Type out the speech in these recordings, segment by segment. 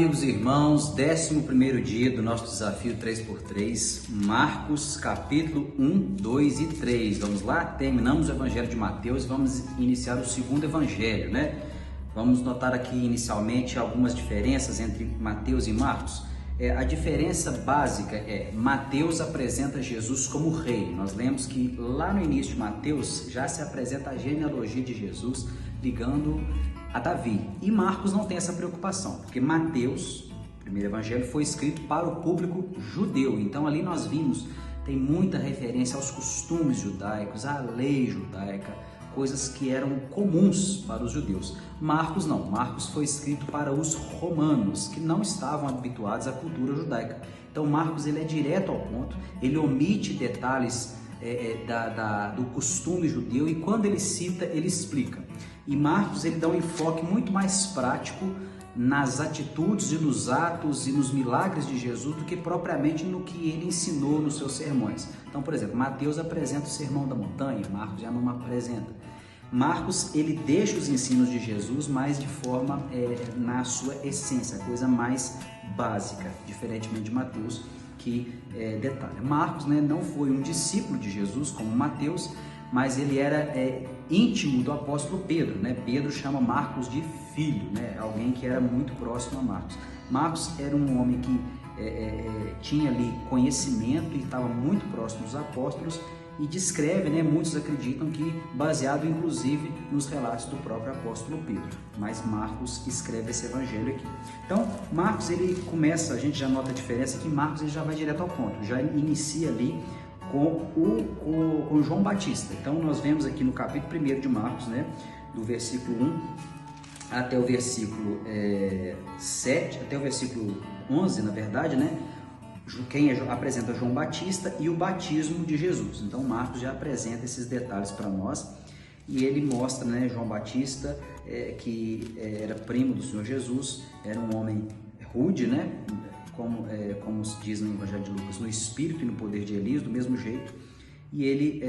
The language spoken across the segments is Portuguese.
amigos e irmãos, 11º dia do nosso desafio 3x3, Marcos capítulo 1, 2 e 3. Vamos lá? Terminamos o evangelho de Mateus e vamos iniciar o segundo evangelho, né? Vamos notar aqui inicialmente algumas diferenças entre Mateus e Marcos. A diferença básica é Mateus apresenta Jesus como rei. Nós lemos que lá no início de Mateus já se apresenta a genealogia de Jesus ligando a Davi. E Marcos não tem essa preocupação, porque Mateus, o primeiro evangelho, foi escrito para o público judeu. Então ali nós vimos, tem muita referência aos costumes judaicos, à lei judaica, coisas que eram comuns para os judeus. Marcos não, Marcos foi escrito para os romanos, que não estavam habituados à cultura judaica. Então Marcos ele é direto ao ponto, ele omite detalhes do costume judeu e quando ele cita, ele explica. E Marcos ele dá um enfoque muito mais prático nas atitudes e nos atos e nos milagres de Jesus do que propriamente no que ele ensinou nos seus sermões. Então, por exemplo, Mateus apresenta o Sermão da Montanha, Marcos já não apresenta. Marcos ele deixa os ensinos de Jesus mais de forma na sua essência, a coisa mais básica, diferentemente de Mateus, que detalha. Marcos não foi um discípulo de Jesus como Mateus, mas ele era íntimo do apóstolo Pedro, Pedro chama Marcos de filho, alguém que era muito próximo a Marcos. Marcos era um homem que tinha ali conhecimento e estava muito próximo dos apóstolos e descreve, muitos acreditam que baseado inclusive nos relatos do próprio apóstolo Pedro, mas Marcos escreve esse evangelho aqui. Então Marcos ele começa, a gente já nota a diferença que Marcos ele já vai direto ao ponto, já inicia ali com João Batista. Então nós vemos aqui no capítulo 1 de Marcos, do versículo 1 até o versículo 7, até o versículo 11, na verdade, quem apresenta João Batista e o batismo de Jesus. Então Marcos já apresenta esses detalhes para nós e ele mostra, João Batista, que era primo do Senhor Jesus, era um homem rude, como se diz no Evangelho de Lucas, no espírito e no poder de Elias, do mesmo jeito, e ele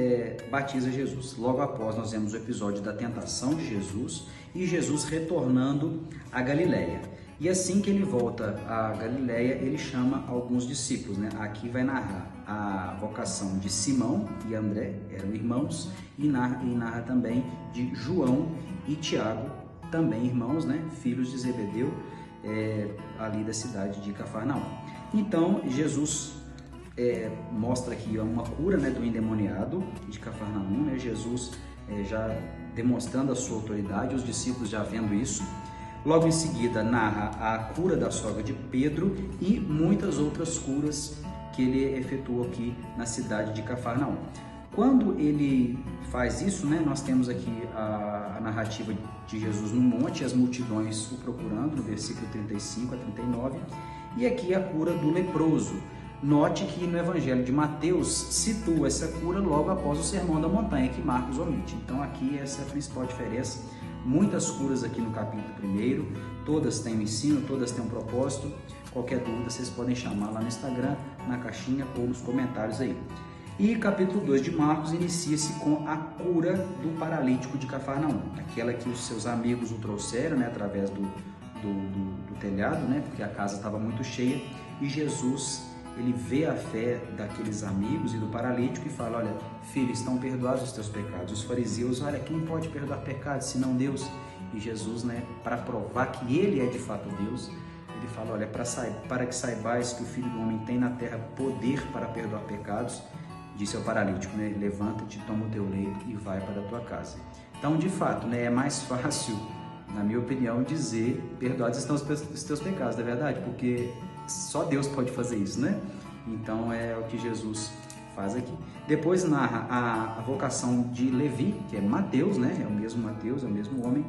batiza Jesus. Logo após nós vemos o episódio da tentação de Jesus e Jesus retornando a Galileia. E assim que ele volta a Galileia, ele chama alguns discípulos. Aqui vai narrar a vocação de Simão e André, eram irmãos, e narra também de João e Tiago, também irmãos, filhos de Zebedeu, ali da cidade de Cafarnaum. Então Jesus mostra aqui uma cura do endemoniado de Cafarnaum, Jesus já demonstrando a sua autoridade, os discípulos já vendo isso. Logo em seguida narra a cura da sogra de Pedro e muitas outras curas que ele efetuou aqui na cidade de Cafarnaum. Quando ele faz isso, nós temos aqui a narrativa de Jesus no monte, as multidões o procurando, no versículo 35 a 39, e aqui a cura do leproso. Note que no Evangelho de Mateus situa essa cura logo após o Sermão da Montanha, que Marcos omite. Então aqui essa é a principal diferença. Muitas curas aqui no capítulo 1, todas têm um ensino, todas têm um propósito. Qualquer dúvida vocês podem chamar lá no Instagram, na caixinha ou nos comentários aí. E capítulo 2 de Marcos inicia-se com a cura do paralítico de Cafarnaum, aquela que os seus amigos o trouxeram, através do telhado, porque a casa estava muito cheia, e Jesus, ele vê a fé daqueles amigos e do paralítico e fala: olha, filho, estão perdoados os teus pecados. Os fariseus, olha, quem pode perdoar pecados senão Deus? E Jesus, para provar que ele é de fato Deus, ele fala: olha, para que saibais que o Filho do Homem tem na terra poder para perdoar pecados, disse ao paralítico, levanta-te, toma o teu leito e vai para a tua casa. Então, de fato, é mais fácil, na minha opinião, dizer perdoados estão os teus pecados, não é verdade? Porque só Deus pode fazer isso, Então é o que Jesus faz aqui. Depois narra a vocação de Levi, que é Mateus, é o mesmo Mateus, é o mesmo homem,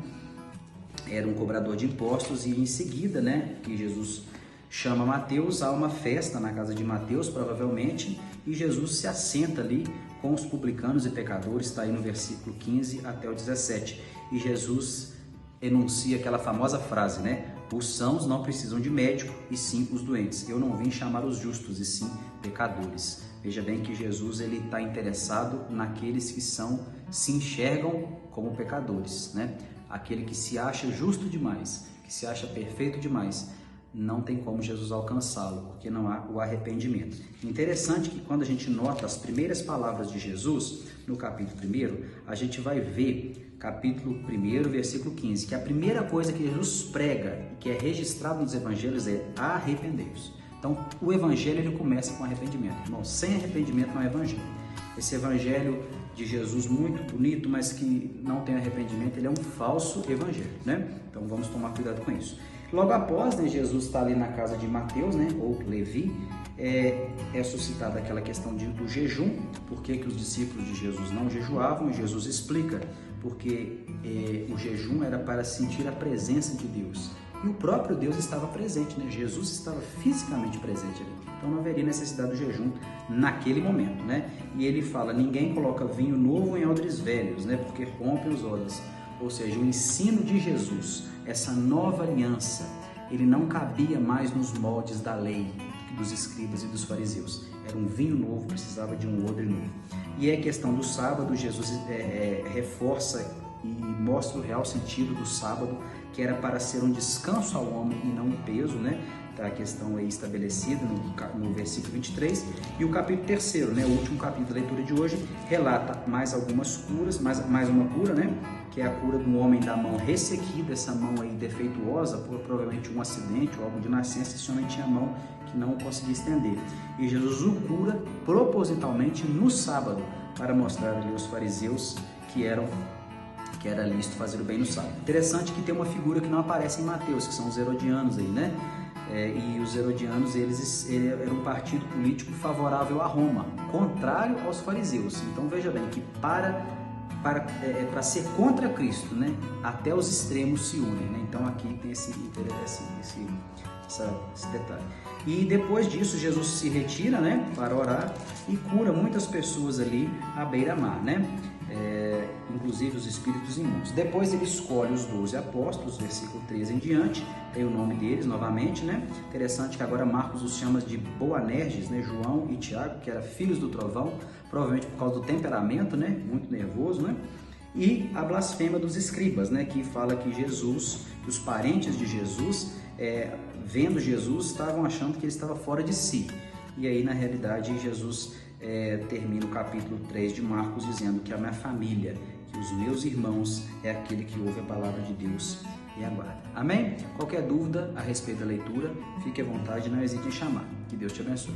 era um cobrador de impostos, e em seguida, que Jesus chama Mateus a uma festa na casa de Mateus, provavelmente, e Jesus se assenta ali com os publicanos e pecadores, está aí no versículo 15 até o 17, e Jesus enuncia aquela famosa frase, os sãos não precisam de médico, e sim os doentes. Eu não vim chamar os justos, e sim pecadores. Veja bem que Jesus ele está interessado naqueles que se enxergam como pecadores, Aquele que se acha justo demais, que se acha perfeito demais, não tem como Jesus alcançá-lo, porque não há o arrependimento. Interessante que quando a gente nota as primeiras palavras de Jesus, no capítulo 1, a gente vai ver, capítulo 1, versículo 15, que a primeira coisa que Jesus prega, que é registrado nos evangelhos, é arrependei-vos. Então, o evangelho ele começa com arrependimento. Irmão, sem arrependimento não é evangelho. Esse evangelho de Jesus muito bonito, mas que não tem arrependimento, ele é um falso evangelho, né? Então, vamos tomar cuidado com isso. Logo após, né, Jesus está ali na casa de Mateus, né, ou Levi, é suscitada aquela questão do jejum, por que os discípulos de Jesus não jejuavam, e Jesus explica, porque o jejum era para sentir a presença de Deus. E o próprio Deus estava presente, né? Jesus estava fisicamente presente ali. Então não haveria necessidade do jejum naquele momento, né? E ele fala, ninguém coloca vinho novo em odres velhos, né? Porque rompe os odres. Ou seja, o ensino de Jesus, essa nova aliança, ele não cabia mais nos moldes da lei, dos escribas e dos fariseus. Era um vinho novo, precisava de um odre novo. E a questão do sábado, Jesus reforça e mostra o real sentido do sábado, que era para ser um descanso ao homem e não um peso, né? Tá a questão aí estabelecida no versículo 23. E o capítulo 3, né? O último capítulo da leitura de hoje, relata mais algumas curas, mais uma cura, né? Que é a cura do homem da mão ressequida, essa mão aí defeituosa, provavelmente um acidente ou algo de nascença, esse homem tinha a mão que não conseguia estender. E Jesus o cura propositalmente no sábado, para mostrar ali aos fariseus que era lícito fazer o bem no sábado. Interessante que tem uma figura que não aparece em Mateus, que são os herodianos aí, né? E os herodianos, eles eram um partido político favorável a Roma, contrário aos fariseus. Então veja bem que para ser contra Cristo, né? Até os extremos se unem, né? Então aqui tem esse detalhe. E depois disso Jesus se retira, né, para orar e cura muitas pessoas ali à beira-mar, né? Inclusive os espíritos imundos. Depois ele escolhe os 12 apóstolos, versículo 13 em diante, tem o nome deles novamente, né? Interessante que agora Marcos os chama de Boanerges, né? João e Tiago, que eram filhos do trovão, provavelmente por causa do temperamento, né? Muito nervoso, né? E a blasfêmia dos escribas, né? Que fala que Jesus, que os parentes de Jesus, vendo Jesus, estavam achando que ele estava fora de si. E aí, na realidade, Jesus termina o capítulo 3 de Marcos dizendo que a minha família, que os meus irmãos, é aquele que ouve a palavra de Deus e aguarda. Amém? Qualquer dúvida a respeito da leitura, fique à vontade, não hesite em chamar. Que Deus te abençoe.